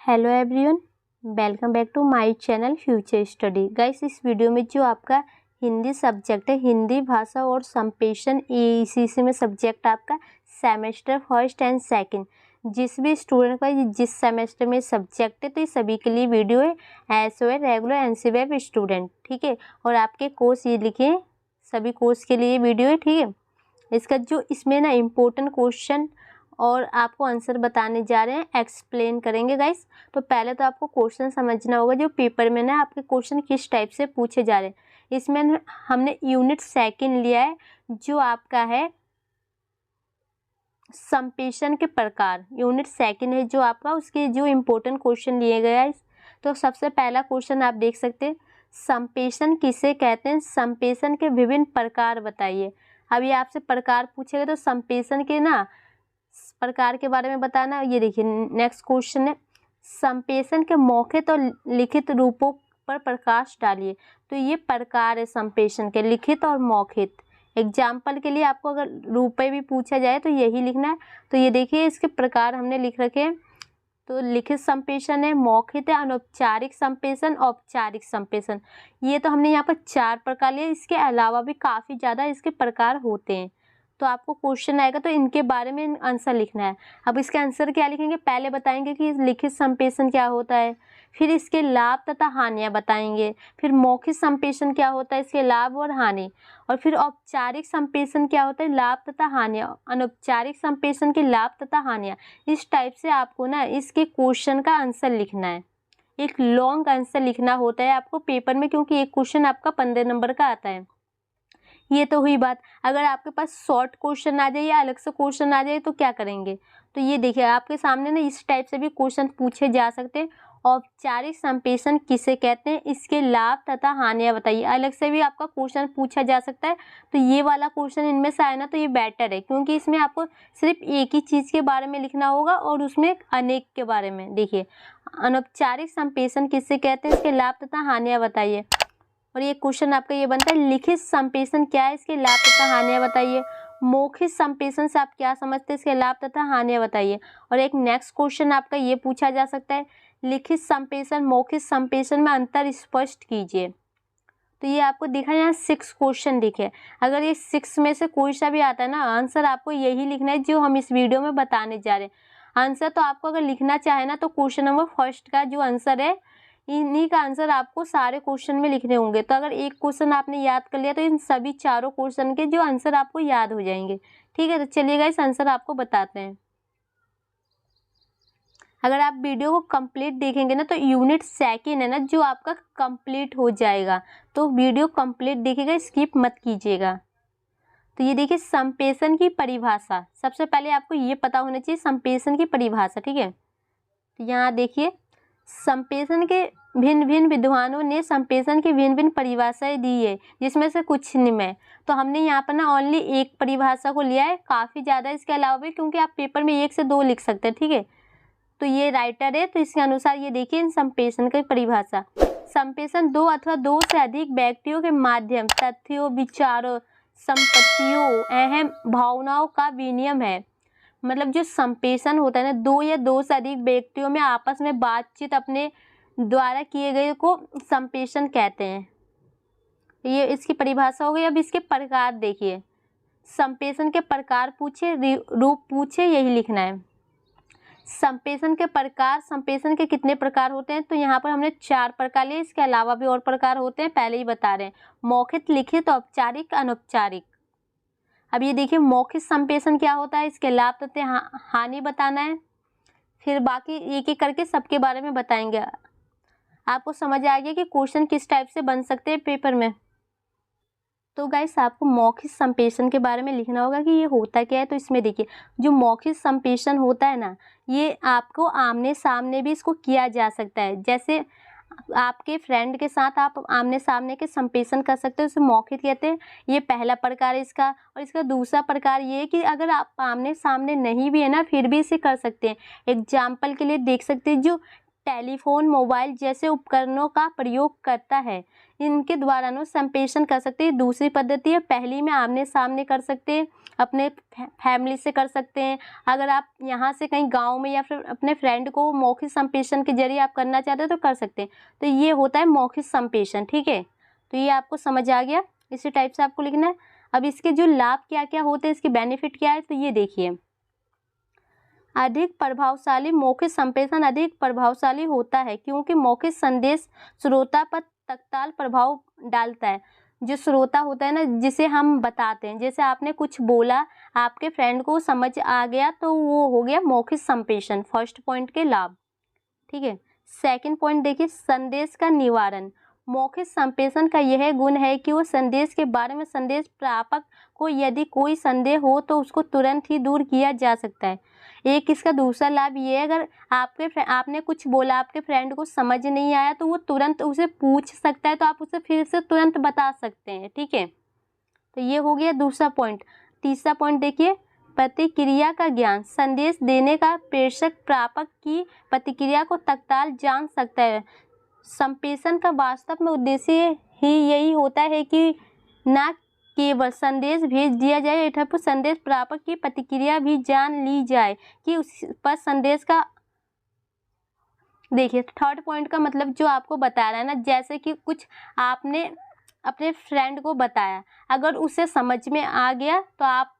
Hello everyone, welcome back to my channel future study. Guys, इस video में जो आपका हिंदी सब्जेक्ट है, हिंदी भाषा और संप्रेषण ECC में सब्जेक्ट आपका सेमेस्टर फर्स्ट एंड सेकंड, जिस भी स्टूडेंट का जिस सेमेस्टर में सब्जेक्ट है तो ये सभी के लिए वीडियो है। As well regular NCVF student, ठीक है। और आपके कोर्स ये लिखे सभी कोर्स के लिए वीडियो है, ठीक है। इसका जो इसमें ना इम्पोर्टेंट क्वेश्चन और आपको आंसर बताने जा रहे हैं, एक्सप्लेन करेंगे गाइस। तो पहले तो आपको क्वेश्चन समझना होगा जो पेपर में ना आपके क्वेश्चन किस टाइप से पूछे जा रहे हैं। इसमें हमने यूनिट सेकंड लिया है जो आपका है संप्रेषण के प्रकार। यूनिट सेकंड है जो आपका, उसके जो इम्पोर्टेंट क्वेश्चन लिए गए हैं। तो सबसे पहला क्वेश्चन आप देख सकते हैं, संप्रेषण किसे कहते हैं, संप्रेषण के विभिन्न प्रकार बताइए। अभी आपसे प्रकार पूछेगा तो संप्रेषण के ना प्रकार के बारे में बताना। ये देखिए नेक्स्ट क्वेश्चन है, संप्रेषण के मौखिक और लिखित रूपों पर प्रकाश डालिए। तो ये प्रकार है संप्रेषण के, लिखित और मौखिक। एग्जाम्पल के लिए आपको अगर रूपे भी पूछा जाए तो यही लिखना है। तो ये देखिए इसके प्रकार हमने लिख रखे हैं। तो लिखित संप्रेषण है, मौखिक है, अनौपचारिक संप्रेषण, औपचारिक संप्रेषण। ये तो हमने यहाँ पर 4 प्रकार लिए। इसके अलावा भी काफ़ी ज़्यादा इसके प्रकार होते हैं। तो आपको क्वेश्चन आएगा तो इनके बारे में आंसर लिखना है। अब इसके आंसर क्या लिखेंगे, पहले बताएंगे कि लिखित संप्रेषण क्या होता है, फिर इसके लाभ तथा हानियाँ बताएंगे, फिर मौखिक संप्रेषण क्या होता है, इसके लाभ और हानि, और फिर औपचारिक संप्रेषण क्या होता है, लाभ तथा हानियाँ, अनौपचारिक संप्रेषण के लाभ तथा हानियाँ। इस टाइप से आपको ना इसके क्वेश्चन का आंसर लिखना है। एक लॉन्ग आंसर लिखना होता है आपको पेपर में, क्योंकि एक क्वेश्चन आपका 15 नंबर का आता है। ये तो हुई बात। अगर आपके पास शॉर्ट क्वेश्चन आ जाए या अलग से क्वेश्चन आ जाए तो क्या करेंगे। तो ये देखिए आपके सामने ना इस टाइप से भी क्वेश्चन पूछे जा सकते हैं। औपचारिक संप्रेषण किसे कहते हैं, इसके लाभ तथा हानियाँ बताइए। अलग से भी आपका क्वेश्चन पूछा जा सकता है। तो ये वाला क्वेश्चन इनमें से आए ना तो ये बेटर है, क्योंकि इसमें आपको सिर्फ एक ही चीज़ के बारे में लिखना होगा और उसमें अनेक के बारे में। देखिए अनौपचारिक संप्रेषण किसे कहते हैं, इसके लाभ तथा हानियाँ बताइए। और ये क्वेश्चन आपका ये बनता है, लिखित संप्रेषण क्या है, इसके लाभ तथा हानियाँ बताइए। मौखिक संप्रेषण से आप क्या समझते हैं, इसके लाभ तथा हानियाँ बताइए। और एक नेक्स्ट क्वेश्चन आपका ये पूछा जा सकता है, लिखित संप्रेषण मौखिक संप्रेषण में अंतर स्पष्ट कीजिए। तो ये आपको दिखा यहाँ 6 क्वेश्चन दिखे। अगर ये 6 में से कोई सा भी आता है ना, आंसर आपको यही लिखना है जो हम इस वीडियो में बताने जा रहे हैं। आंसर तो आपको अगर लिखना चाहे ना तो क्वेश्चन नंबर फर्स्ट का जो आंसर है, इन्हीं का आंसर आपको सारे क्वेश्चन में लिखने होंगे। तो अगर एक क्वेश्चन आपने याद कर लिया तो इन सभी चारों क्वेश्चन के जो आंसर आपको याद हो जाएंगे, ठीक है। तो चलिएगा इस आंसर आपको बताते हैं। अगर आप वीडियो को कंप्लीट देखेंगे ना तो यूनिट सेकंड है ना जो आपका कंप्लीट हो जाएगा। तो वीडियो कंप्लीट देखिएगा, स्किप मत कीजिएगा। तो ये देखिए संप्रेषण की परिभाषा, सबसे पहले आपको ये पता होना चाहिए संप्रेषण की परिभाषा, ठीक है। तो यहाँ देखिए संप्रेषण के भिन्न भिन्न विद्वानों ने संप्रेषण की भिन्न भिन्न परिभाषाएं दी है, जिसमें से कुछ में तो हमने यहाँ पर ना ओनली एक परिभाषा को लिया है। काफ़ी ज़्यादा इसके अलावा भी, क्योंकि आप पेपर में 1 से 2 लिख सकते हैं, ठीक है। तो ये राइटर है तो इसके अनुसार ये देखिए इन संप्रेषण की परिभाषा, संप्रेषण 2 अथवा 2 से अधिक व्यक्तियों के माध्यम तथ्यों, विचारों, संपत्तियों, अहम भावनाओं का विनिमय है। मतलब जो संप्रेषण होता है ना, 2 या 2 से अधिक व्यक्तियों में आपस में बातचीत अपने द्वारा किए गए को संप्रेषण कहते हैं। ये इसकी परिभाषा हो गई। अब इसके प्रकार देखिए, संप्रेषण के प्रकार पूछे, रूप पूछे, यही लिखना है। संप्रेषण के प्रकार, संप्रेषण के कितने प्रकार होते हैं, तो यहाँ पर हमने 4 प्रकार लिए। इसके अलावा भी और प्रकार होते हैं, पहले ही बता रहे हैं। मौखिक, लिखित, औपचारिक, अनौपचारिक। अब ये देखिए मौखिक संप्रेषण क्या होता है, इसके लाभ तथा हानि बताना है। फिर बाकी एक एक करके सबके बारे में बताएंगे। आपको समझ आ गया कि क्वेश्चन किस टाइप से बन सकते हैं पेपर में। तो गाइस आपको मौखिक संप्रेषण के बारे में लिखना होगा कि ये होता क्या है। तो इसमें देखिए जो मौखिक संप्रेषण होता है ना, ये आपको आमने सामने भी इसको किया जा सकता है। जैसे आपके फ्रेंड के साथ आप आमने सामने के संप्रेषण कर सकते हो, उसे मौखिक कहते हैं। ये पहला प्रकार है इसका। और इसका दूसरा प्रकार ये है कि अगर आप आमने सामने नहीं भी है ना, फिर भी इसे कर सकते हैं। एग्जाम्पल के लिए देख सकते हैं, जो टेलीफोन, मोबाइल जैसे उपकरणों का प्रयोग करता है, इनके द्वारा नो संप्रेषण कर सकते हैं। दूसरी पद्धति है, पहली में आमने सामने कर सकते हैं, अपने फैमिली से कर सकते हैं। अगर आप यहाँ से कहीं गांव में या फिर अपने फ्रेंड को मौखिक संप्रेषण के जरिए आप करना चाहते हैं तो कर सकते हैं। तो ये होता है मौखिक संप्रेषण, ठीक है। तो ये आपको समझ आ गया, इसी टाइप से आपको लिखना है। अब इसके जो लाभ क्या क्या होते हैं, इसके बेनिफिट क्या है, तो ये देखिए। अधिक प्रभावशाली, मौखिक संप्रेषण अधिक प्रभावशाली होता है क्योंकि मौखिक संदेश श्रोता पर तत्काल प्रभाव डालता है। जो श्रोता होता है ना, जिसे हम बताते हैं, जैसे आपने कुछ बोला, आपके फ्रेंड को समझ आ गया, तो वो हो गया मौखिक संप्रेषण, फर्स्ट पॉइंट के लाभ, ठीक है। सेकंड पॉइंट देखिए, संदेश का निवारण। मौखिक संप्रेषण का यह गुण है कि वो संदेश के बारे में संदेश प्रापक को यदि कोई संदेह हो तो उसको तुरंत ही दूर किया जा सकता है। एक इसका दूसरा लाभ ये है, अगर आपने कुछ बोला, आपके फ्रेंड को समझ नहीं आया, तो वो तुरंत उसे पूछ सकता है, तो आप उसे फिर से तुरंत बता सकते हैं, ठीक है। तो ये हो गया दूसरा पॉइंट। तीसरा पॉइंट देखिए, प्रतिक्रिया का ज्ञान। संदेश देने का प्रेषक प्रापक की प्रतिक्रिया को तत्काल जान सकता है। संप्रेषण का वास्तव में उद्देश्य ही यही होता है कि न केवल संदेश भेज दिया जाए, अपितु संदेश प्रापक की प्रतिक्रिया भी जान ली जाए कि उस पर संदेश का, देखिए थर्ड पॉइंट का मतलब जो आपको बता रहा है ना, जैसे कि कुछ आपने अपने फ्रेंड को बताया, अगर उसे समझ में आ गया तो आप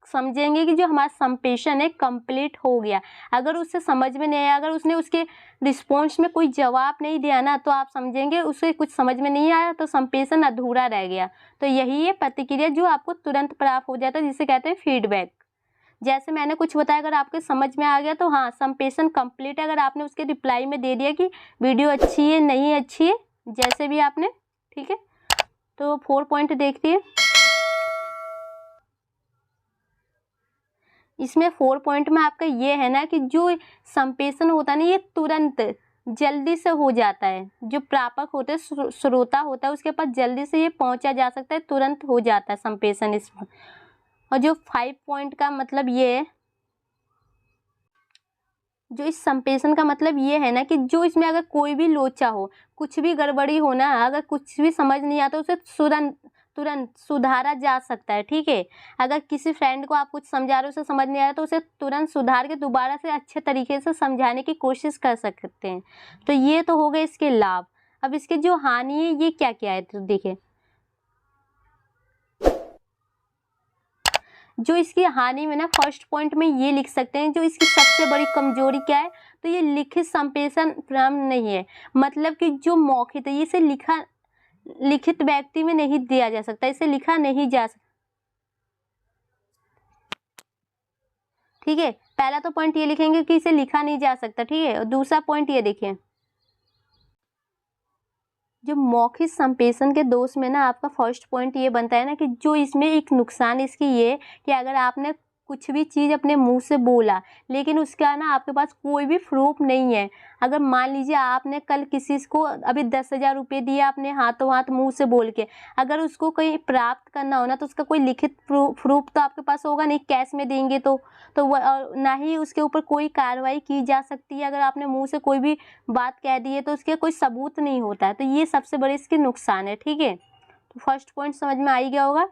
समझेंगे कि जो हमारा संप्रेषण है कंप्लीट हो गया। अगर उसे समझ में नहीं आया, अगर उसने उसके रिस्पॉन्स में कोई जवाब नहीं दिया ना, तो आप समझेंगे उसे कुछ समझ में नहीं आया, तो संप्रेषण अधूरा रह गया। तो यही है प्रतिक्रिया जो आपको तुरंत प्राप्त हो जाता है, जिसे कहते हैं फीडबैक। जैसे मैंने कुछ बताया, अगर आपके समझ में आ गया तो हाँ, संप्रेषण कंप्लीट है। अगर आपने उसके रिप्लाई में दे दिया कि वीडियो अच्छी है, नहीं अच्छी है, जैसे भी आपने, ठीक है। तो 4 पॉइंट देखिए, इसमें 4 पॉइंट में आपका ये है ना कि जो संप्रेषण होता है ना, ये तुरंत जल्दी से हो जाता है। जो प्रापक होते हैं, श्रोता होता है, उसके पास जल्दी से ये पहुंचा जा सकता है, तुरंत हो जाता है संप्रेषण इसमें। और जो 5 पॉइंट का मतलब ये है, जो इस संप्रेषण का मतलब ये है ना कि जो इसमें अगर कोई भी लोचा हो, कुछ भी गड़बड़ी हो ना, अगर कुछ भी समझ नहीं आता, उसे तुरंत सुधारा जा सकता है, ठीक है। अगर किसी फ्रेंड को आप कुछ समझा रहे हो, उसे समझ नहीं आ रहा, तो उसे तुरंत सुधार के दोबारा से अच्छे तरीके से समझाने की कोशिश कर सकते हैं। तो ये तो हो गए इसके लाभ। अब इसके जो हानि है, ये क्या क्या है, तो देखिए। जो इसकी हानि में ना, फर्स्ट पॉइंट में ये लिख सकते हैं, जो इसकी सबसे बड़ी कमजोरी क्या है, तो ये लिखित संप्रेषण प्रारंभ नहीं है। मतलब कि जो मौखिक है, इसे लिखित व्यक्ति में नहीं दिया जा सकता, इसे लिखा नहीं जा सकता, ठीक है। पहला तो पॉइंट ये लिखेंगे कि इसे लिखा नहीं जा सकता, ठीक है। और दूसरा पॉइंट ये देखिए, जो मौखिक संप्रेषण के दोष में ना, आपका फर्स्ट पॉइंट ये बनता है ना कि जो इसमें एक नुकसान इसकी ये कि अगर आपने कुछ भी चीज़ अपने मुंह से बोला, लेकिन उसका ना आपके पास कोई भी प्रूफ नहीं है। अगर मान लीजिए आपने कल किसी को अभी 10,000 रुपये दिए अपने हाथों हाथ मुंह से बोल के, अगर उसको कहीं प्राप्त करना हो ना, तो उसका कोई लिखित प्रूफ तो आपके पास होगा नहीं, कैश में देंगे तो ना ही उसके ऊपर कोई कार्रवाई की जा सकती है। अगर आपने मुंह से कोई भी बात कह दी है तो उसके कोई सबूत नहीं होता है। तो ये सबसे बड़े इसके नुकसान है, ठीक है। तो फर्स्ट पॉइंट समझ में आ ही गया होगा।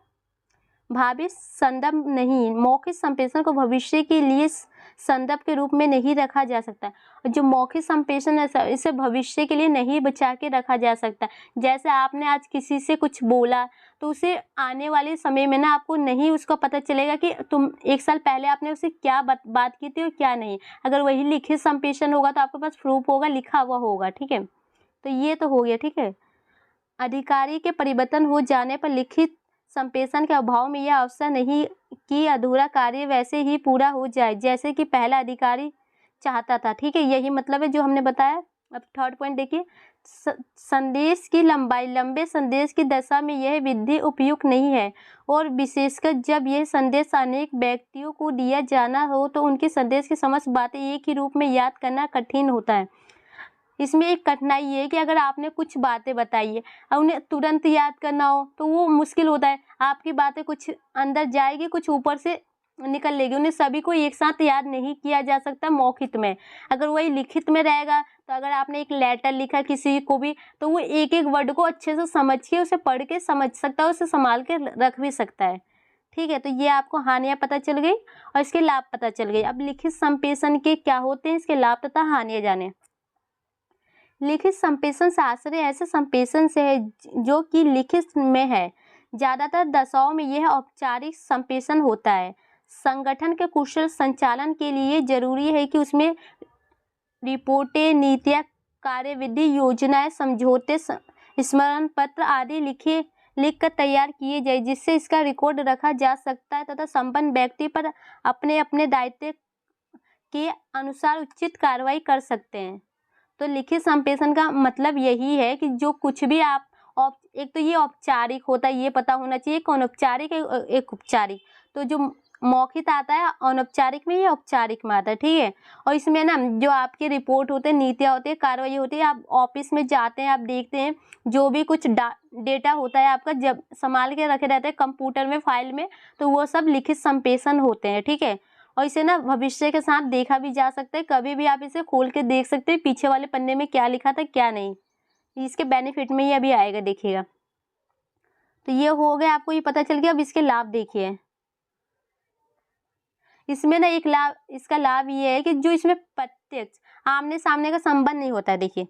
भावी संदर्भ नहीं, मौखिक संप्रेषण को भविष्य के लिए संदर्भ के रूप में नहीं रखा जा सकता। और जो मौखिक संप्रेषण है, इसे भविष्य के लिए नहीं बचा के रखा जा सकता। जैसे आपने आज किसी से कुछ बोला, तो उसे आने वाले समय में ना आपको नहीं उसका पता चलेगा कि तुम 1 साल पहले आपने उसे क्या बात की थी और क्या नहीं। अगर वही लिखित संप्रेषण होगा तो आपके पास प्रूफ होगा, लिखा हुआ होगा, ठीक है। तो ये तो हो गया, ठीक है। अधिकारी के परिवर्तन हो जाने पर लिखित संप्रेषण के अभाव में यह अवसर नहीं कि अधूरा कार्य वैसे ही पूरा हो जाए जैसे कि पहला अधिकारी चाहता था, ठीक है। यही मतलब है जो हमने बताया। अब थर्ड पॉइंट देखिए, संदेश की लंबाई। लंबे संदेश की दशा में यह विधि उपयुक्त नहीं है, और विशेषकर जब यह संदेश अनेक व्यक्तियों को दिया जाना हो तो उनके संदेश की समस्त बातें एक ही रूप में याद करना कठिन होता है। इसमें एक कठिनाई ये है कि अगर आपने कुछ बातें बताई है और उन्हें तुरंत याद करना हो तो वो मुश्किल होता है। आपकी बातें कुछ अंदर जाएगी, कुछ ऊपर से निकल लेगी, उन्हें सभी को एक साथ याद नहीं किया जा सकता मौखिक में। अगर वही लिखित में रहेगा तो अगर आपने एक लेटर लिखा किसी को भी, तो वो एक एक वर्ड को अच्छे से समझ के उसे पढ़ के समझ सकता है, उसे संभाल के रख भी सकता है। ठीक है, तो ये आपको हानियाँ पता चल गई और इसके लाभ पता चल गई। अब लिखित संप्रेषण के क्या होते हैं, इसके लाभ तथा हानियाँ जाने। लिखित संप्रेषण शास्त्रीय ऐसे संप्रेषण से है जो कि लिखित में है। ज़्यादातर दशाओं में यह औपचारिक संप्रेषण होता है। संगठन के कुशल संचालन के लिए जरूरी है कि उसमें रिपोर्टें, नीतियाँ, कार्यविधि, योजनाएं, समझौते, स्मरण पत्र आदि लिख कर तैयार किए जाए, जिससे इसका रिकॉर्ड रखा जा सकता है तथा संबंध व्यक्ति पर अपने अपने दायित्व के अनुसार उचित कार्रवाई कर सकते हैं। तो लिखित संप्रेषण का मतलब यही है कि जो कुछ भी आप एक तो ये औपचारिक होता है, ये पता होना चाहिए, एक अनौपचारिक एक औपचारिक। तो जो मौखिक आता है अनौपचारिक में, ये औपचारिक में आता है। ठीक है, और इसमें ना जो आपके रिपोर्ट होते हैं, नीतियाँ होती है, कार्रवाई होती है, आप ऑफिस में जाते हैं, आप देखते हैं जो भी कुछ डेटा होता है आपका जब संभाल के रखे रहते हैं कंप्यूटर में, फाइल में, तो वो सब लिखित संप्रेषण होते हैं। ठीक है, और इसे ना भविष्य के साथ देखा भी जा सकता है, कभी भी आप इसे खोल के देख सकते हैं पीछे वाले पन्ने में क्या लिखा था क्या नहीं। इसके बेनिफिट में ये अभी आएगा, देखिएगा। तो ये हो गया, आपको ये पता चल गया। अब इसके लाभ देखिए। इसमें ना एक लाभ, इसका लाभ ये है कि जो इसमें प्रत्यक्ष आमने सामने का संबंध नहीं होता है। देखिए,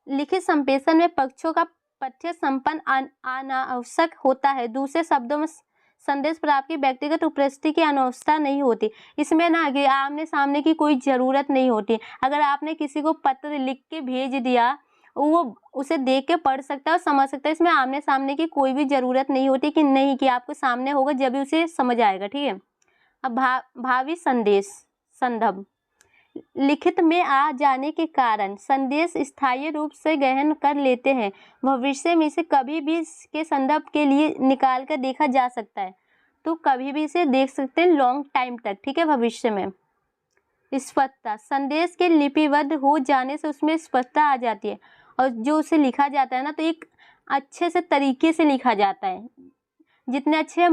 लिखित संप्रेषण में पक्षों का प्रत्यक्ष संबंध अनावश्यक होता है। दूसरे शब्दों में संदेश प्राप्त की व्यक्तिगत उपस्थिति की अनावश्यकता नहीं होती। इसमें ना कि आमने सामने की कोई ज़रूरत नहीं होती। अगर आपने किसी को पत्र लिख के भेज दिया, वो उसे देख के पढ़ सकता है और समझ सकता है। इसमें आमने सामने की कोई भी ज़रूरत नहीं होती कि नहीं कि आपको सामने होगा जब भी उसे समझ आएगा। ठीक है, अब भावी संदेश संदर्भ। लिखित में आ जाने के कारण संदेश स्थायी रूप से गहन कर लेते हैं। भविष्य में इसे कभी भी इसके संदर्भ के लिए निकाल कर देखा जा सकता है, तो कभी भी इसे देख सकते हैं लॉन्ग टाइम तक। ठीक है, भविष्य में। स्पष्टता, संदेश के लिपिबद्ध हो जाने से उसमें स्पष्टता आ जाती है, और जो उसे लिखा जाता है ना, तो एक अच्छे से तरीके से लिखा जाता है। जितने अच्छे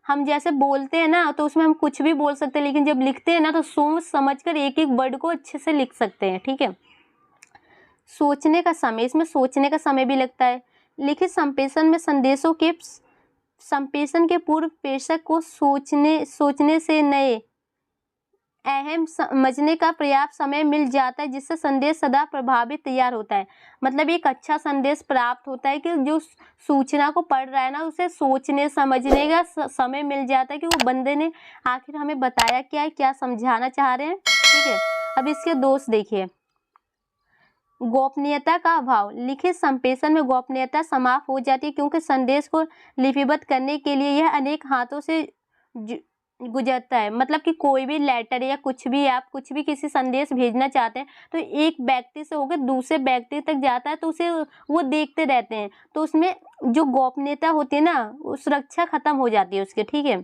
हम जैसे बोलते हैं ना, तो उसमें हम कुछ भी बोल सकते हैं, लेकिन जब लिखते हैं ना, तो सोच समझ कर एक एक वर्ड को अच्छे से लिख सकते हैं। ठीक है, सोचने का समय, इसमें सोचने का समय भी लगता है। लिखित संप्रेषण में संदेशों के संप्रेषण के पूर्व प्रेषक को सोचने से नए अहम समझने का पर्याप्त समय मिल जाता है, जिससे संदेश सदा प्रभावित तैयार होता है। मतलब एक अच्छा संदेश प्राप्त होता है कि जो सूचना को पढ़ रहा है ना, उसे सोचने समझने का समय मिल जाता है कि वो बंदे ने आखिर हमें बताया क्या है, क्या समझाना चाह रहे हैं। ठीक है, अब इसके दोष देखिए। गोपनीयता का अभाव, लिखित संप्रेषण में गोपनीयता समाप्त हो जाती है, क्योंकि संदेश को लिपिबद्ध करने के लिए यह अनेक हाथों से गुजरता है। मतलब कि कोई भी लेटर या कुछ भी, आप कुछ भी किसी संदेश भेजना चाहते हैं, तो एक व्यक्ति से होकर दूसरे व्यक्ति तक जाता है, तो उसे वो देखते रहते हैं, तो उसमें जो गोपनीयता होती है ना, वो सुरक्षा खत्म हो जाती है उसके। ठीक है,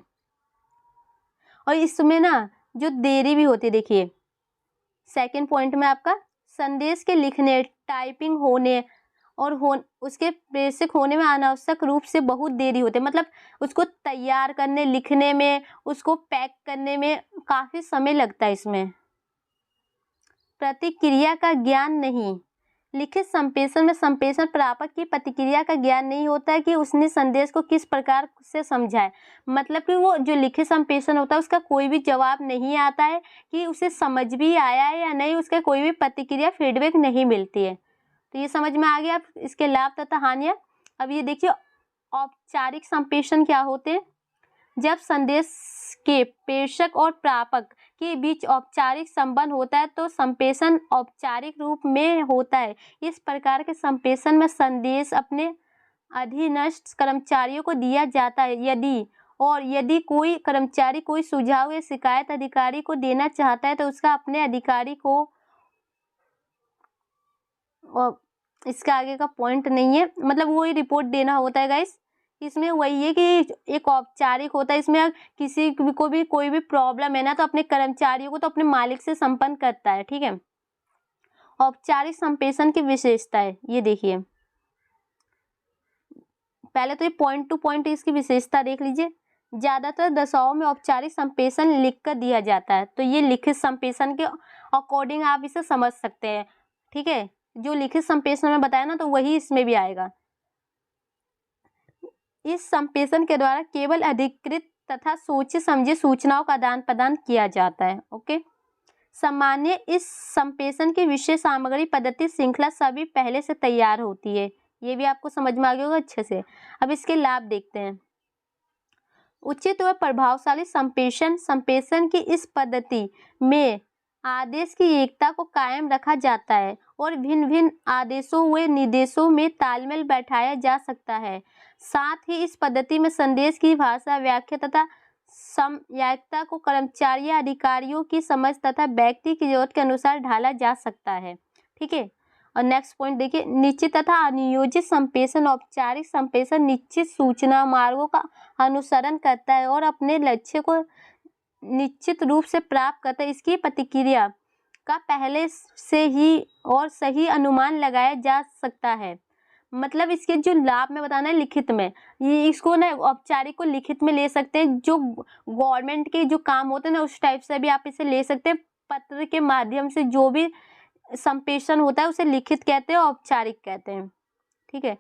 और इसमें ना जो देरी भी होती है, देखिए सेकंड पॉइंट में आपका संदेश के लिखने, टाइपिंग होने और उसके प्रेषक होने में अनावश्यक रूप से बहुत देरी होती है। मतलब उसको तैयार करने, लिखने में, उसको पैक करने में काफ़ी समय लगता है। इसमें प्रतिक्रिया का ज्ञान नहीं, लिखित संप्रेषण में संप्रेषण प्रापक की प्रतिक्रिया का ज्ञान नहीं होता है कि उसने संदेश को किस प्रकार से समझा है। मतलब कि वो जो लिखित संप्रेषण होता है उसका कोई भी जवाब नहीं आता है कि उसे समझ भी आया है या नहीं, उसका कोई भी प्रतिक्रिया, फीडबैक नहीं मिलती है। तो ये समझ में आ गया इसके लाभ तथा हानियाँ। अब ये देखिए औपचारिक संप्रेषण क्या होते हैं। जब संदेश के प्रेषक और प्रापक के बीच औपचारिक संबंध होता है तो संप्रेषण औपचारिक रूप में होता है। इस प्रकार के संप्रेषण में संदेश अपने अधीनस्थ कर्मचारियों को दिया जाता है। यदि कोई कर्मचारी कोई सुझाव या शिकायत अधिकारी को देना चाहता है तो उसका अपने अधिकारी को, और इसका आगे का पॉइंट नहीं है, मतलब वही रिपोर्ट देना होता है गाइस। इसमें वही है कि एक औपचारिक होता है, इसमें किसी को भी कोई भी प्रॉब्लम है ना, तो अपने कर्मचारियों को तो अपने मालिक से संपर्क करता है। ठीक है, औपचारिक संप्रेषण की विशेषता है, ये देखिए। पहले तो ये पॉइंट टू पॉइंट इसकी विशेषता देख लीजिए। ज़्यादातर दशाओं में औपचारिक संप्रेषण लिख कर दिया जाता है। तो ये लिखित संप्रेषण के अकॉर्डिंग आप इसे समझ सकते हैं, ठीक है। जो लिखित संप्रेषण में बताया ना, तो वही इसमें भी आएगा। इस संप्रेषण के द्वारा केवल अधिकृत तथा सोचे समझे सूचनाओं का आदान प्रदान किया जाता है। ओके, सामान्य इस संप्रेषण की विषय सामग्री पद्धति श्रृंखला सभी पहले से तैयार होती है। ये भी आपको समझ में आ गया होगा अच्छे से। अब इसके लाभ देखते हैं। उचित व प्रभावशाली संप्रेषण की इस पद्धति में आदेश की एकता को कायम रखा जाता है और भिन्न भिन्न आदेशों व निर्देशों में तालमेल बैठाया जा सकता है। साथ ही इस पद्धति में संदेश की भाषा, व्याख्या तथा समयायिकता को कर्मचारी या अधिकारियों की समझ तथा व्यक्ति की जरूरत के अनुसार ढाला जा सकता है, ठीक है। और नेक्स्ट पॉइंट देखिए, निश्चित तथा अनियोजित संप्रेषण। औपचारिक संप्रेषण निश्चित सूचना मार्गों का अनुसरण करता है और अपने लक्ष्य को निश्चित रूप से प्राप्त करता है। इसकी प्रतिक्रिया का पहले से ही और सही अनुमान लगाया जा सकता है। मतलब इसके जो लाभ में बताना है लिखित में, ये इसको ना औपचारिक को लिखित में ले सकते हैं। जो गवर्नमेंट के जो काम होते हैं ना, उस टाइप से भी आप इसे ले सकते हैं। पत्र के माध्यम से जो भी संप्रेषण होता है उसे लिखित कहते हैं, औपचारिक कहते हैं, ठीक है।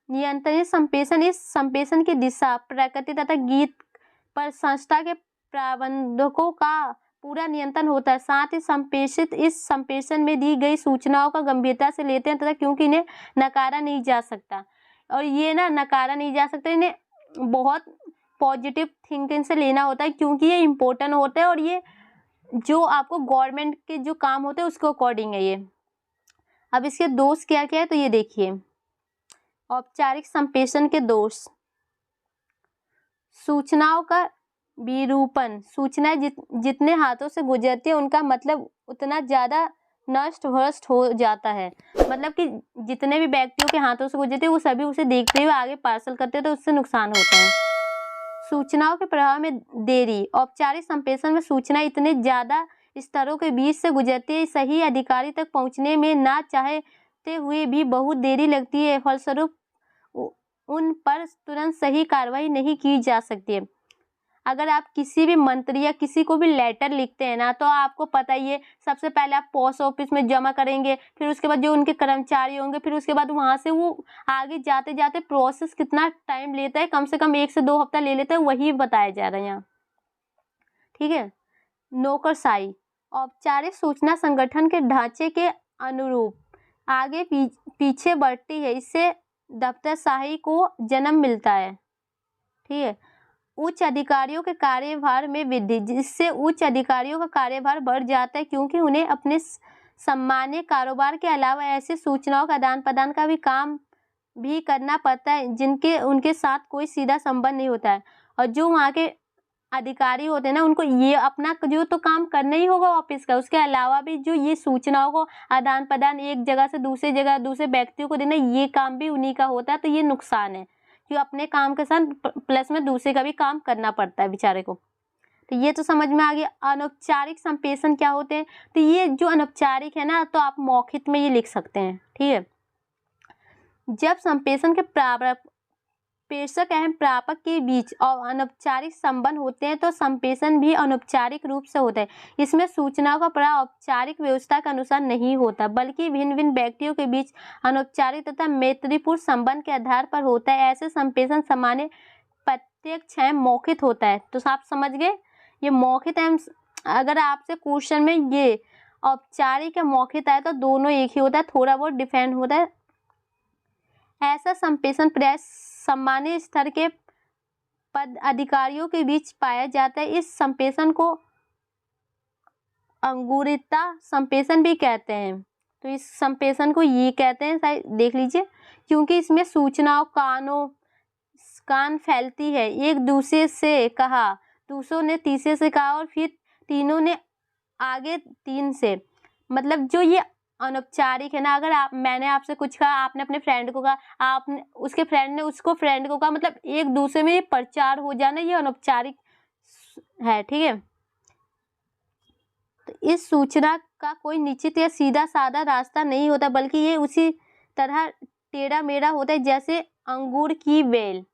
नियंत्रणीय संप्रेषण। इस संप्रेषण की दिशा, प्रकृति तथा गीत पर संस्था के प्रबंधकों का पूरा नियंत्रण होता है। साथ ही संप्रेषित इस संप्रेषण में दी गई सूचनाओं का गंभीरता से लेते हैं तथा क्योंकि इन्हें नकारा नहीं जा सकता, और ये ना नकारा नहीं जा सकता, इन्हें बहुत पॉजिटिव थिंकिंग से लेना होता है क्योंकि ये इम्पोर्टेंट होता है और ये जो आपको गवर्नमेंट के जो काम होते हैं उसके अकॉर्डिंग है ये। अब इसके दोष क्या क्या है तो ये देखिए। औपचारिक संप्रेषण के दोष। सूचनाओं का विरूपण। सूचनाएं जितने हाथों से गुजरती है उनका मतलब उतना ज़्यादा नष्ट भ्रष्ट हो जाता है। मतलब कि जितने भी व्यक्तियों के हाथों से गुजरती है वो सभी उसे देखते हुए आगे पार्सल करते हैं, तो उससे नुकसान होता है। सूचनाओं के प्रवाह में देरी। औपचारिक संप्रेषण में सूचना इतने ज़्यादा स्तरों के बीच से गुजरती है, सही अधिकारी तक पहुंचने में ना चाहते हुए भी बहुत देरी लगती है। फलस्वरूप उन पर तुरंत सही कार्रवाई नहीं की जा सकती है। अगर आप किसी भी मंत्री या किसी को भी लेटर लिखते हैं ना, तो आपको पता ही है, सबसे पहले आप पोस्ट ऑफिस में जमा करेंगे, फिर उसके बाद जो उनके कर्मचारी होंगे, फिर उसके बाद वहाँ से वो आगे जाते जाते प्रोसेस कितना टाइम लेता है, कम से कम 1 से 2 हफ्ता ले लेता है, वही बताया जा रहा है यहाँ, ठीक है। नौकरशाही। औपचारिक सूचना संगठन के ढांचे के अनुरूप आगे पीछे बढ़ती है, इससे दफ्तरशाही को जन्म मिलता है, ठीक है। उच्च अधिकारियों के कार्यभार में वृद्धि। जिससे उच्च अधिकारियों का कार्यभार बढ़ जाता है क्योंकि उन्हें अपने सामान्य कारोबार के अलावा ऐसी सूचनाओं का आदान प्रदान का भी काम भी करना पड़ता है जिनके उनके साथ कोई सीधा संबंध नहीं होता है। और जो वहाँ के अधिकारी होते हैं ना, उनको ये अपना जो तो काम करना ही होगा ऑफिस का, उसके अलावा भी जो ये सूचनाओं को आदान प्रदान एक जगह से दूसरी जगह दूसरे व्यक्तियों को देना, ये काम भी उन्हीं का होता है। तो ये नुकसान है कि अपने काम के साथ प्लस में दूसरे का भी काम करना पड़ता है बेचारे को। तो ये तो समझ में आ गया। अनौपचारिक संप्रेषण क्या होते हैं, तो ये जो अनौपचारिक है ना, तो आप मौखिक में ये लिख सकते हैं, ठीक है। जब संप्रेषण के प्रेषक एवं प्रापक के बीच और अनौपचारिक संबंध होते हैं तो संप्रेषण भी अनौपचारिक रूप से होता है। इसमें सूचनाओं का प्रवाह औपचारिक व्यवस्था के अनुसार नहीं होता, बल्कि भिन्न भिन्न व्यक्तियों के बीच अनौपचारिक तथा मैत्रीपूर्ण संबंध के आधार पर होता है। ऐसे संप्रेषण सामान्य प्रत्यक्ष एवं मौखिक होता है। तो आप समझ गए, ये मौखिक एवं अगर आपसे क्वेश्चन में ये औपचारिक या मौखिक आए तो दोनों एक ही होता है, थोड़ा बहुत डिफरेंट होता है। ऐसा संप्रेषण प्राय सामान्य स्तर के पद अधिकारियों के बीच पाया जाता है। इस संप्रेषण को अंगूरिता संप्रेषण भी कहते हैं। तो इस संप्रेषण को ये कहते हैं, शायद देख लीजिए, क्योंकि इसमें सूचनाओं कान फैलती है। एक दूसरे से कहा, दूसरों ने तीसरे से कहा और फिर तीनों ने आगे 3 से। मतलब जो ये अनौपचारिक है ना, अगर मैंने आपसे कुछ कहा, आपने अपने फ्रेंड को कहा, आपने उसके फ्रेंड ने उसको फ्रेंड को कहा, मतलब एक दूसरे में प्रचार हो जाना, ये अनौपचारिक है, ठीक है। तो इस सूचना का कोई निश्चित या सीधा साधा रास्ता नहीं होता, बल्कि ये उसी तरह टेढ़ा मेढ़ा होता है जैसे अंगूर की बेल।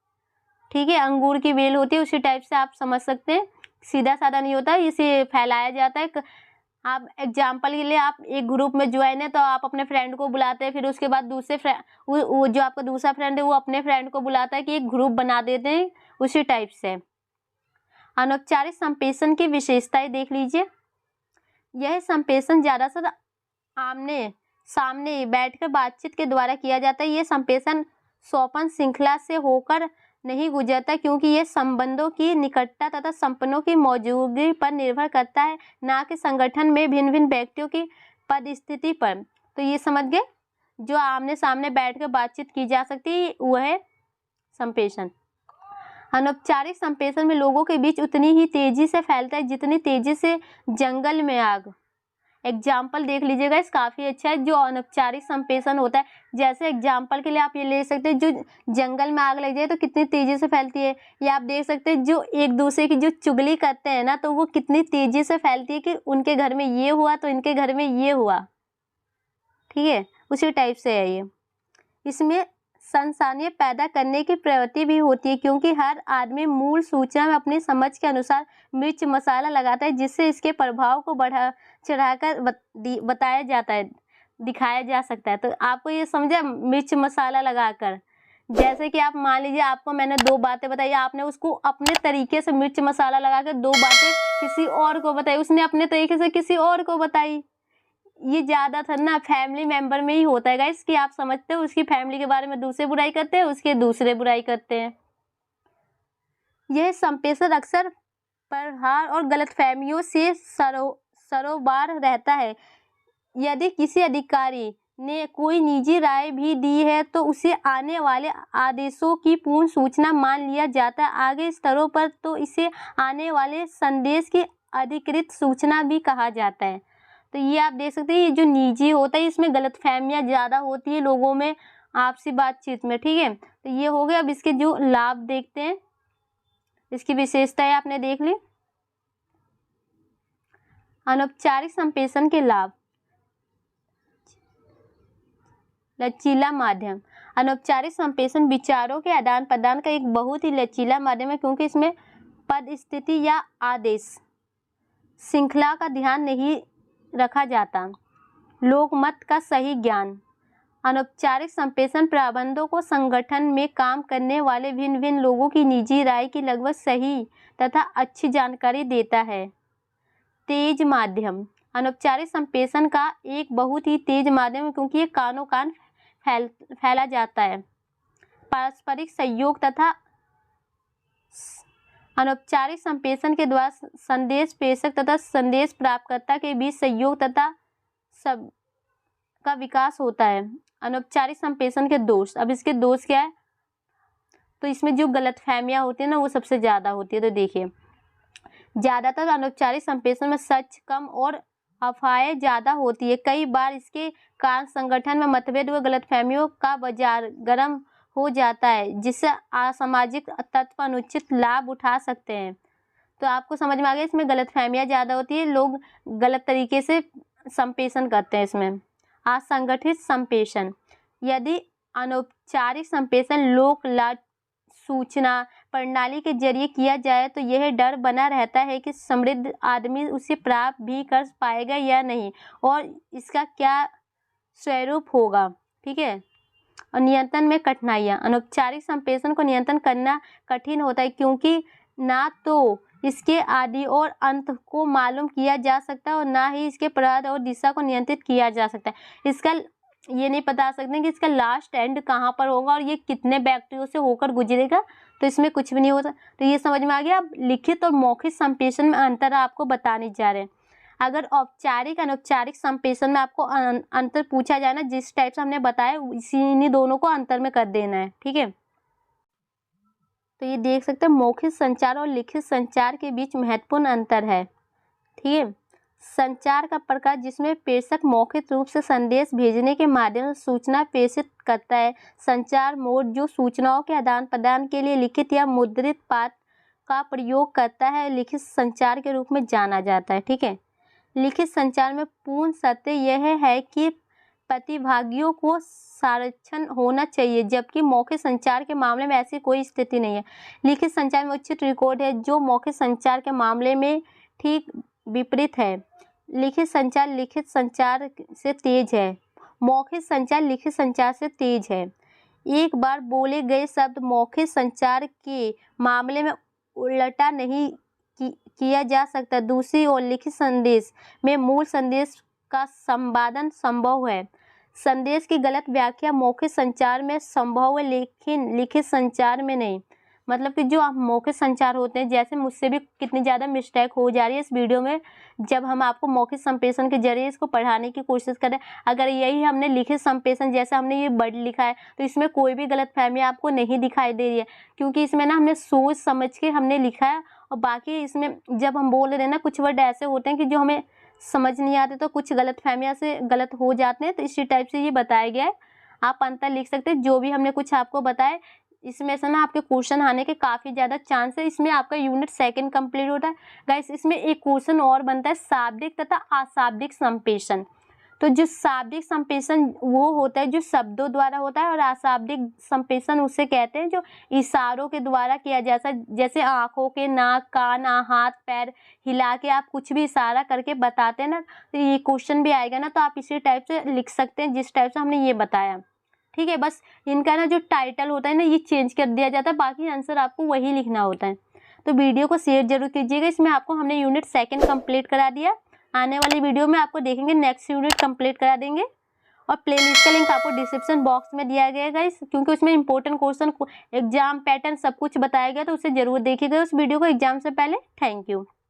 ठीक है, अंगूर की बेल होती है, उसी टाइप से आप समझ सकते हैं, सीधा साधा नहीं होता, इसे फैलाया जाता है। आप एग्जाम्पल के लिए आप एक ग्रुप में ज्वाइन है तो आप अपने फ्रेंड को बुलाते हैं, फिर उसके बाद दूसरे फ्रेंड, वो जो आपका दूसरा फ्रेंड है वो अपने फ्रेंड को बुलाता है कि एक ग्रुप बना देते हैं, उसी टाइप से। अनौपचारिक संप्रेषण की विशेषताएं देख लीजिए। यह संप्रेषण ज्यादातर आमने सामने बैठकर बातचीत के द्वारा किया जाता है। यह संप्रेषण सोपान श्रृंखला से होकर नहीं गुजरता, क्योंकि यह संबंधों की निकटता तथा संपन्नों की मौजूदगी पर निर्भर करता है, ना कि संगठन में भिन्न भिन्न व्यक्तियों की पदस्थिति पर। तो ये समझ गए, जो आमने सामने बैठकर बातचीत की जा सकती है वह है संप्रेषण। अनौपचारिक संप्रेषण में लोगों के बीच उतनी ही तेजी से फैलता है जितनी तेजी से जंगल में आग। एग्जाम्पल देख लीजिएगा, इस काफ़ी अच्छा है जो अनौपचारिक संप्रेषण होता है। जैसे एग्जाम्पल के लिए आप ये ले सकते हैं, जो जंगल में आग लग जाए तो कितनी तेजी से फैलती है। या आप देख सकते हैं जो एक दूसरे की जो चुगली करते हैं ना, तो वो कितनी तेजी से फैलती है कि उनके घर में ये हुआ तो इनके घर में ये हुआ। ठीक है, उसी टाइप से है ये। इसमें सनसनी पैदा करने की प्रवृत्ति भी होती है, क्योंकि हर आदमी मूल सूचना में अपनी समझ के अनुसार मिर्च मसाला लगाता है, जिससे इसके प्रभाव को बढ़ा चढ़ाकर बताया जाता है, दिखाया जा सकता है। तो आपको ये समझा, मिर्च मसाला लगाकर। जैसे कि आप मान लीजिए आपको मैंने 2 बातें बताई, आपने उसको अपने तरीके से मिर्च मसाला लगाकर 2 बातें किसी और को बताई, उसने अपने तरीके से किसी और को बताई। ये ज़्यादातर ना फैमिली मेंबर में ही होता है गाइस, कि आप समझते हो उसकी फैमिली के बारे में दूसरे बुराई करते हैं, उसके दूसरे बुराई करते हैं। यह संप्रेषण अक्सर प्रहार और गलतफहमियों से सरोबार रहता है। यदि किसी अधिकारी ने कोई निजी राय भी दी है तो उसे आने वाले आदेशों की पूर्ण सूचना मान लिया जाता है। आगे स्तरों पर तो इसे आने वाले संदेश की अधिकृत सूचना भी कहा जाता है। तो ये आप देख सकते हैं, ये जो निजी होता है इसमें गलतफहमियां ज़्यादा होती है लोगों में आपसी बातचीत में। ठीक है, तो ये हो गया। अब इसके जो लाभ देखते हैं, इसकी विशेषताएं आपने देख ली। अनौपचारिक संप्रेषण के लाभ। लचीला माध्यम। अनौपचारिक संप्रेषण विचारों के आदान प्रदान का एक बहुत ही लचीला माध्यम है, क्योंकि इसमें पद स्थिति या आदेश श्रृंखला का ध्यान नहीं रखा जाता। लोकमत का सही ज्ञान। अनौपचारिक संप्रेषण प्रबंधों को संगठन में काम करने वाले भिन्न भिन्न लोगों की निजी राय की लगभग सही तथा अच्छी जानकारी देता है। तेज माध्यम। अनौपचारिक संप्रेषण का एक बहुत ही तेज माध्यम है, क्योंकि ये कानों कान फैला जाता है। पारस्परिक सहयोग तथा अनौपचारिक संप्रेषण के द्वारा संदेश प्रेषक तथा संदेश प्राप्तकर्ता के बीच सहयोग तथा सब का विकास होता है। अनौपचारिक संप्रेषण के दोष। अब इसके दोष क्या है, तो इसमें जो गलतफहमियां होती है ना वो सबसे ज़्यादा होती है। तो देखिए, ज़्यादातर अनौपचारिक संप्रेषण में सच कम और अफवाहें ज़्यादा होती है। कई बार इसके कारण संगठन में मतभेद व गलतफहमियों का बाजार गर्म हो जाता है, जिससे असामाजिक तत्व अनुचित लाभ उठा सकते हैं। तो आपको समझ में आ गया, इसमें गलतफहमियां ज़्यादा होती है, लोग गलत तरीके से संप्रेषण करते हैं इसमें। असंगठित संप्रेषण। यदि अनौपचारिक संप्रेषण लोक सूचना प्रणाली के जरिए किया जाए तो यह डर बना रहता है कि समृद्ध आदमी उसे प्राप्त भी कर पाएगा या नहीं, और इसका क्या स्वरूप होगा। ठीक है, और नियंत्रण में कठिनाइयाँ। अनौपचारिक संप्रेषण को नियंत्रण करना कठिन होता है, क्योंकि ना तो इसके आदि और अंत को मालूम किया जा सकता है और ना ही इसके प्रवाह और दिशा को नियंत्रित किया जा सकता है। इसका ये नहीं बता सकते कि इसका लास्ट एंड कहाँ पर होगा और ये कितने व्यक्तियों से होकर गुजरेगा, तो इसमें कुछ भी नहीं होता। तो ये समझ में आ गया। अब लिखित और मौखिक संप्रेषण में अंतर आपको बताने जा रहे हैं। अगर औपचारिक अनौपचारिक संप्रेषण में आपको अंतर पूछा जाए ना, जिस टाइप से हमने बताया इन्हीं दोनों को अंतर में कर देना है। ठीक है, तो ये देख सकते हैं मौखिक संचार और लिखित संचार के बीच महत्वपूर्ण अंतर है। ठीक है, संचार का प्रकार जिसमें प्रेषक मौखिक रूप से संदेश भेजने के माध्यम से सूचना प्रेषित करता है। संचार मोड जो सूचनाओं के आदान प्रदान के लिए लिखित या मुद्रित पाठ का प्रयोग करता है, लिखित संचार के रूप में जाना जाता है। ठीक है, लिखित संचार में पूर्ण सत्य यह है कि प्रतिभागियों को संरक्षण होना चाहिए, जबकि मौखिक संचार के मामले में ऐसी कोई स्थिति नहीं है। लिखित संचार में उचित रिकॉर्ड है जो मौखिक संचार के मामले में ठीक विपरीत है। लिखित संचार से तेज है, मौखिक संचार लिखित संचार से तेज है। एक बार बोले गए शब्द मौखिक संचार के मामले में उल्टा नहीं किया जा सकता। दूसरी ओर लिखित संदेश में मूल संदेश का संपादन संभव है। संदेश की गलत व्याख्या मौखिक संचार में संभव है, लेकिन लिखित संचार में नहीं। मतलब कि जो मौखिक संचार होते हैं, जैसे मुझसे भी कितनी ज़्यादा मिस्टेक हो जा रही है इस वीडियो में, जब हम आपको मौखिक संप्रेषण के जरिए इसको पढ़ाने की कोशिश करें। अगर यही हमने लिखित संप्रेषण जैसे हमने ये वर्ड लिखा है तो इसमें कोई भी गलतफहमी आपको नहीं दिखाई दे रही है, क्योंकि इसमें ना हमने सोच समझ के हमने लिखा है। और बाकी इसमें जब हम बोल रहे हैं ना, कुछ वर्ड ऐसे होते हैं कि जो हमें समझ नहीं आते, तो कुछ गलतफहमियाँ से गलत हो जाते हैं। तो इसी टाइप से ये बताया गया है, आप अंतर लिख सकते हैं। जो भी हमने कुछ आपको बताया, इसमें से ना आपके क्वेश्चन आने के काफ़ी ज़्यादा चांस है। इसमें आपका यूनिट 2 कंप्लीट होता है। गाइस, इसमें एक क्वेश्चन और बनता है, शाब्दिक तथा अशाब्दिक संप्रेषण। तो जो शाब्दिक संप्रेषण वो होता है जो शब्दों द्वारा होता है, और अशाब्दिक संप्रेषण उसे कहते हैं जो इशारों के द्वारा किया जाता है। जैसे आँखों के, नाक, कान, हाथ पैर हिला के आप कुछ भी इशारा करके बताते हैं ना, तो ये क्वेश्चन भी आएगा ना, तो आप इसी टाइप से लिख सकते हैं जिस टाइप से हमने ये बताया। ठीक है, बस इनका ना जो टाइटल होता है ना, ये चेंज कर दिया जाता है, बाकी आंसर आपको वही लिखना होता है। तो वीडियो को शेयर जरूर कीजिएगा। इसमें आपको हमने यूनिट 2 कंप्लीट करा दिया। आने वाली वीडियो में आपको देखेंगे नेक्स्ट यूनिट कंप्लीट करा देंगे। और प्लेलिस्ट का लिंक आपको डिस्क्रिप्शन बॉक्स में दिया गया है गाइस, क्योंकि उसमें इंपॉर्टेंट क्वेश्चन, एग्जाम पैटर्न सब कुछ बताया गया, तो उसे जरूर देखिएगा उस वीडियो को एग्जाम से पहले। Thank you.